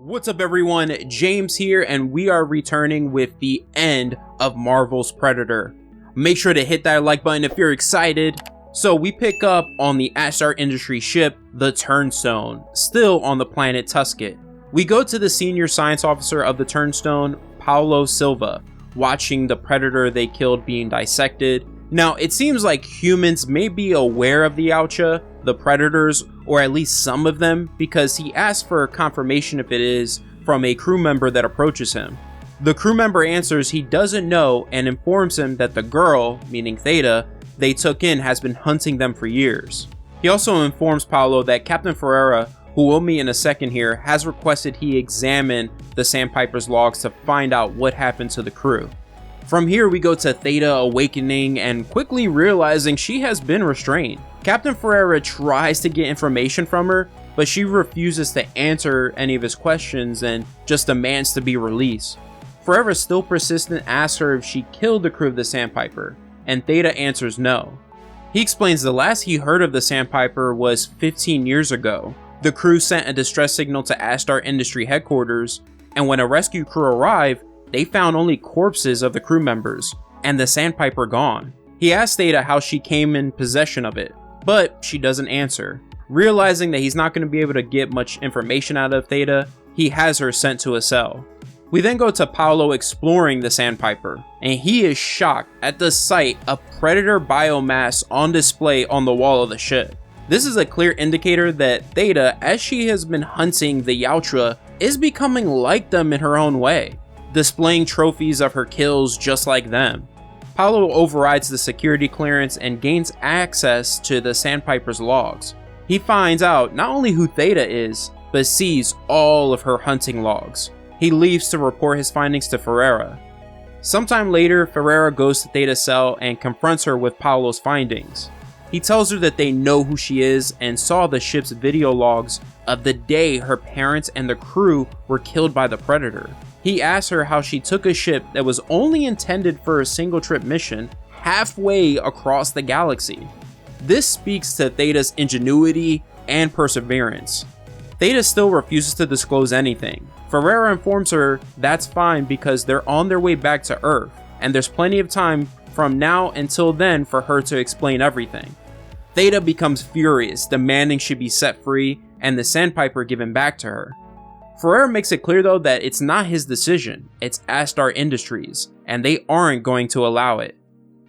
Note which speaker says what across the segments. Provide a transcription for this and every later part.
Speaker 1: What's up everyone, James here, and we are returning with the end of Marvel's Predator. Make sure to hit that like button if you're excited. So we pick up on the APHRA Industry ship, the Turnstone, still on the planet Tusket. We go to the senior science officer of the Turnstone, Paulo Silva, watching the Predator they killed being dissected. Now, it seems like humans may be aware of the Yautja, the Predators, or at least some of them, because he asks for confirmation if it is from a crew member that approaches him. The crew member answers he doesn't know and informs him that the girl, meaning Theta, they took in has been hunting them for years. He also informs Paulo that Captain Ferreira, who we'll meet in a second here, has requested he examine the Sandpiper's logs to find out what happened to the crew. From here we go to Theta awakening and quickly realizing she has been restrained. Captain Ferreira tries to get information from her, but she refuses to answer any of his questions and just demands to be released. Ferreira, still persistent, asks her if she killed the crew of the Sandpiper, and Theta answers no. He explains the last he heard of the Sandpiper was 15 years ago. The crew sent a distress signal to APHRA Industry headquarters, and when a rescue crew arrived, they found only corpses of the crew members, and the Sandpiper gone. He asks Theta how she came in possession of it, but she doesn't answer. Realizing that he's not going to be able to get much information out of Theta, he has her sent to a cell. We then go to Paulo exploring the Sandpiper, and he is shocked at the sight of Predator biomass on display on the wall of the ship. This is a clear indicator that Theta, as she has been hunting the Yautja, is becoming like them in her own way, displaying trophies of her kills just like them. Paulo overrides the security clearance and gains access to the Sandpiper's logs. He finds out not only who Theta is, but sees all of her hunting logs. He leaves to report his findings to Ferreira. Sometime later, Ferreira goes to Theta's cell and confronts her with Paulo's findings. He tells her that they know who she is and saw the ship's video logs of the day her parents and the crew were killed by the Predator. He asks her how she took a ship that was only intended for a single trip mission halfway across the galaxy. This speaks to Theta's ingenuity and perseverance. Theta still refuses to disclose anything. Ferreira informs her that's fine because they're on their way back to Earth, and there's plenty of time from now until then for her to explain everything. Theta becomes furious, demanding she be set free and the Sandpiper given back to her. Ferreira makes it clear though that it's not his decision, it's APHRA Industries, and they aren't going to allow it.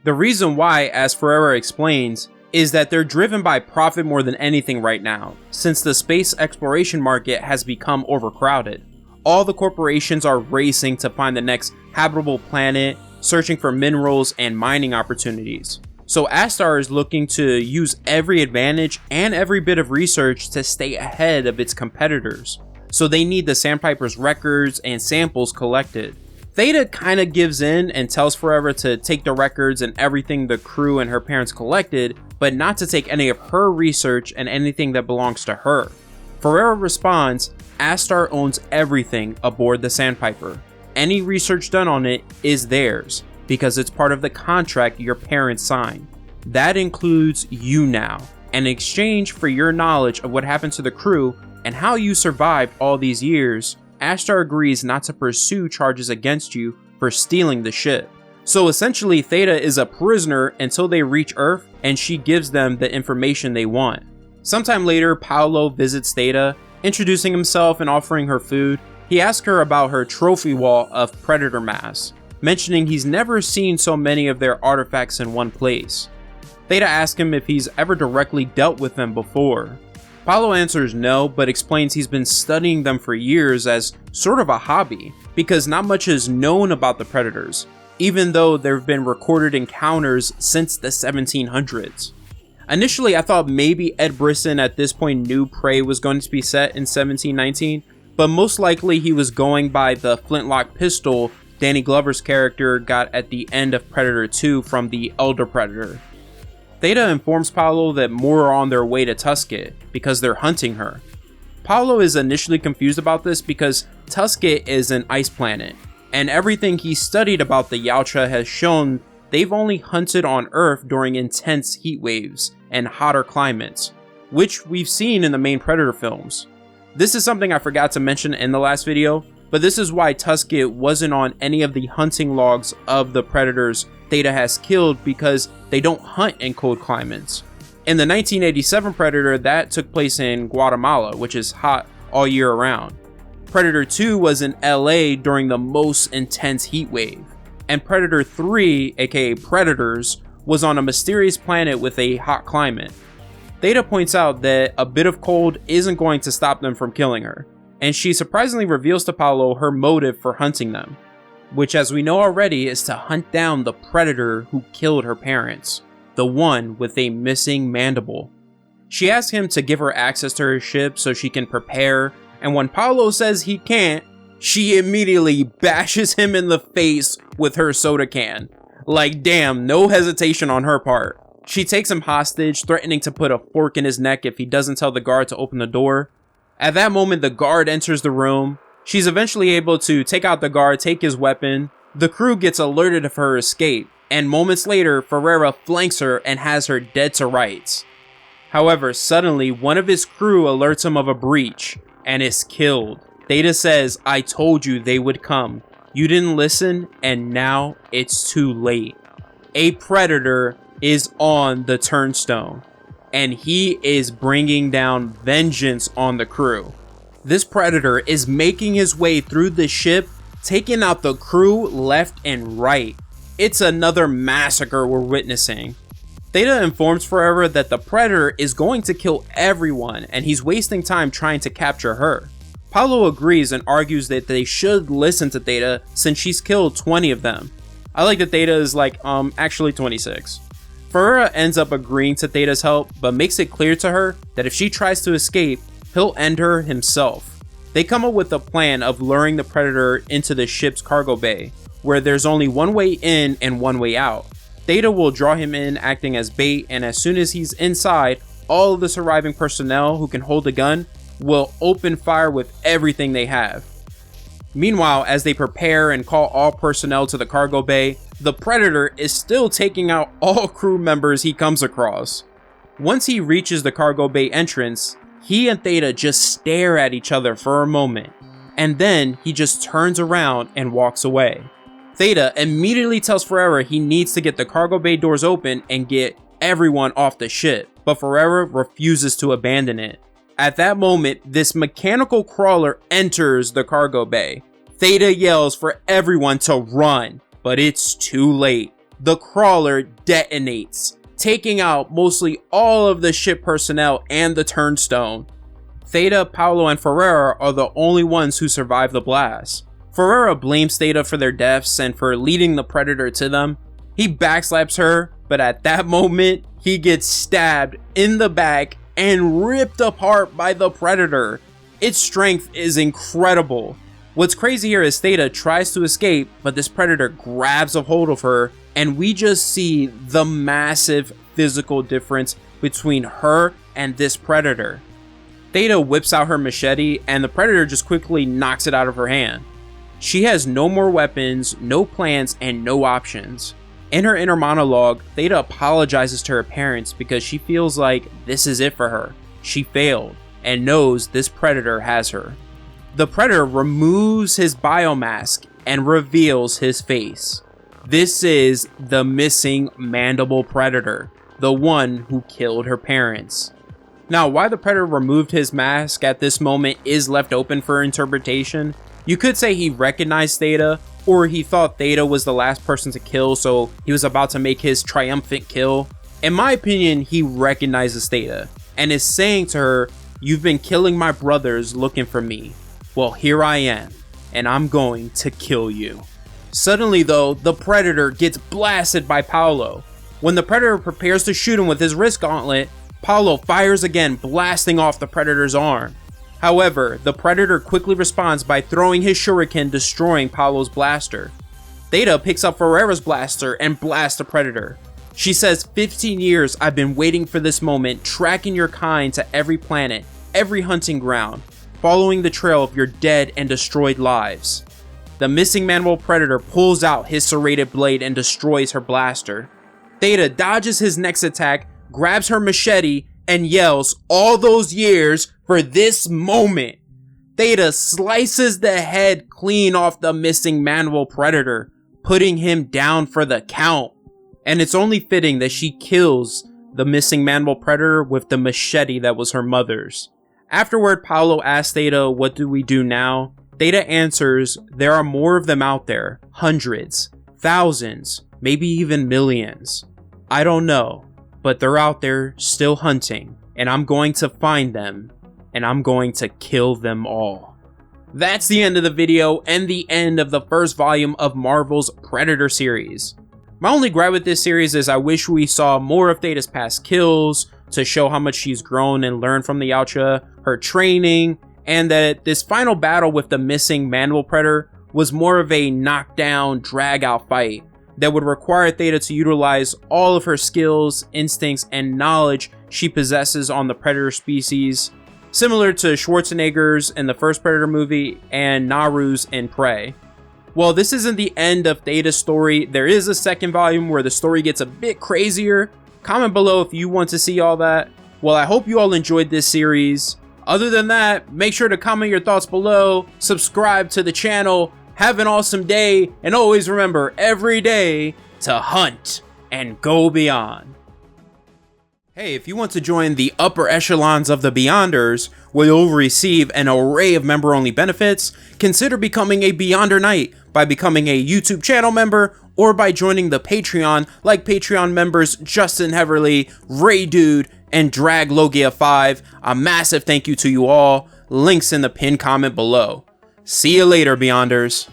Speaker 1: The reason why, as Ferreira explains, is that they're driven by profit more than anything right now, since the space exploration market has become overcrowded. All the corporations are racing to find the next habitable planet, searching for minerals and mining opportunities. So APHRA is looking to use every advantage and every bit of research to stay ahead of its competitors. So they need the Sandpiper's records and samples collected. Theta kinda gives in and tells Ferreira to take the records and everything the crew and her parents collected, but not to take any of her research and anything that belongs to her. Ferreira responds, APHRA owns everything aboard the Sandpiper. Any research done on it is theirs, because it's part of the contract your parents signed. That includes you now. In exchange for your knowledge of what happened to the crew and how you survived all these years, APHRA agrees not to pursue charges against you for stealing the ship. So essentially, Theta is a prisoner until they reach Earth, and she gives them the information they want. Sometime later, Paulo visits Theta, introducing himself and offering her food. He asks her about her trophy wall of Predator masks, mentioning he's never seen so many of their artifacts in one place. Theta asks him if he's ever directly dealt with them before. Paulo answers no, but explains he's been studying them for years as sort of a hobby, because not much is known about the Predators, even though there have been recorded encounters since the 1700s. Initially, I thought maybe Ed Brisson at this point knew Prey was going to be set in 1719, but most likely he was going by the flintlock pistol Danny Glover's character got at the end of Predator 2 from the Elder Predator. Theta informs Paulo that more are on their way to Tusket because they're hunting her. Paulo is initially confused about this because Tusket is an ice planet, and everything he studied about the Yautja has shown they've only hunted on Earth during intense heat waves and hotter climates, which we've seen in the main Predator films. This is something I forgot to mention in the last video, but this is why Tusket wasn't on any of the hunting logs of the predators Theta has killed, because they don't hunt in cold climates. In the 1987 Predator, that took place in Guatemala, which is hot all year around. Predator 2 was in LA during the most intense heat wave. And Predator 3, aka Predators, was on a mysterious planet with a hot climate. Theta points out that a bit of cold isn't going to stop them from killing her, and she surprisingly reveals to Paulo her motive for hunting them, which, as we know already, is to hunt down the predator who killed her parents, the one with a missing mandible. She asks him to give her access to her ship so she can prepare, and when Paulo says he can't, she immediately bashes him in the face with her soda can. Like, damn, no hesitation on her part. She takes him hostage, threatening to put a fork in his neck if he doesn't tell the guard to open the door. At that moment, the guard enters the room. She's eventually able to take out the guard, take his weapon. The crew gets alerted of her escape, and moments later, Ferreira flanks her and has her dead to rights. However, suddenly, one of his crew alerts him of a breach, and is killed. Theta says, "I told you they would come. You didn't listen, and now it's too late." A predator is on the turnstone, and he is bringing down vengeance on the crew. This predator is making his way through the ship, taking out the crew left and right. It's another massacre we're witnessing. Theta informs Ferreira that the predator is going to kill everyone, and he's wasting time trying to capture her. Paulo agrees and argues that they should listen to Theta since she's killed 20 of them. I like that Theta is like, actually 26. Ferreira ends up agreeing to Theta's help, but makes it clear to her that if she tries to escape, he'll end her himself. They come up with a plan of luring the predator into the ship's cargo bay, where there's only one way in and one way out. Theta will draw him in, acting as bait, and as soon as he's inside, all of the surviving personnel who can hold a gun will open fire with everything they have. Meanwhile, as they prepare and call all personnel to the cargo bay, the predator is still taking out all crew members he comes across. Once he reaches the cargo bay entrance, he and Theta just stare at each other for a moment, and then he just turns around and walks away. Theta immediately tells Ferreira he needs to get the cargo bay doors open and get everyone off the ship, but Ferreira refuses to abandon it. At that moment, this mechanical crawler enters the cargo bay. Theta yells for everyone to run, but it's too late. The crawler detonates, taking out mostly all of the ship personnel and the turnstone. Theta, Paulo, and Ferreira are the only ones who survive the blast. Ferreira blames Theta for their deaths and for leading the predator to them. He backslaps her, but at that moment, he gets stabbed in the back and ripped apart by the predator. Its strength is incredible. What's crazy here is Theta tries to escape, but this predator grabs a hold of her, and we just see the massive physical difference between her and this predator. Theta whips out her machete, and the predator just quickly knocks it out of her hand. She has no more weapons, no plans, and no options. In her inner monologue, Theta apologizes to her parents because she feels like this is it for her. She failed, and knows this predator has her. The predator removes his biomask and reveals his face. This is the missing mandible predator, the one who killed her parents. Now, why the predator removed his mask at this moment is left open for interpretation. You could say he recognized Theta, or he thought Theta was the last person to kill, so he was about to make his triumphant kill. In my opinion, he recognizes Theta, and is saying to her, "You've been killing my brothers looking for me. Well, here I am, and I'm going to kill you." Suddenly though, the predator gets blasted by Paulo. When the predator prepares to shoot him with his wrist gauntlet, Paulo fires again, blasting off the predator's arm. However, the predator quickly responds by throwing his shuriken, destroying Paulo's blaster. Theta picks up Ferreira's blaster and blasts the predator. She says, 15 years I've been waiting for this moment, tracking your kind to every planet, every hunting ground, following the trail of your dead and destroyed lives. The missing mandible predator pulls out his serrated blade and destroys her blaster. Theta dodges his next attack, grabs her machete, and yells, "All those years for this moment." Theta slices the head clean off the missing manual predator, putting him down for the count. And it's only fitting that she kills the missing manual predator with the machete that was her mother's. Afterward, Paolo asks Theta, what do we do now? Theta answers, there are more of them out there. Hundreds, thousands, maybe even millions. I don't know, but they're out there still hunting, and I'm going to find them, and I'm going to kill them all. That's the end of the video and the end of the first volume of Marvel's Predator series. My only gripe with this series is I wish we saw more of Theta's past kills to show how much she's grown and learned from the Yautja, her training, and that this final battle with the missing manual predator was more of a knockdown, drag-out fight that would require Theta to utilize all of her skills, instincts, and knowledge she possesses on the predator species, similar to Schwarzenegger's in the first Predator movie and Naru's in Prey. Well, this isn't the end of Theta's story. There is a second volume where the story gets a bit crazier. Comment below if you want to see all that. Well, I hope you all enjoyed this series. Other than that, make sure to comment your thoughts below, subscribe to the channel, have an awesome day, and always remember every day to hunt and go beyond. Hey, if you want to join the upper echelons of the Beyonders, where you'll receive an array of member-only benefits, consider becoming a Beyonder Knight by becoming a YouTube channel member or by joining the Patreon like Patreon members Justin Heverly, Ray Dude, and Drag Logia 5. A massive thank you to you all. Links in the pinned comment below. See you later, Beyonders.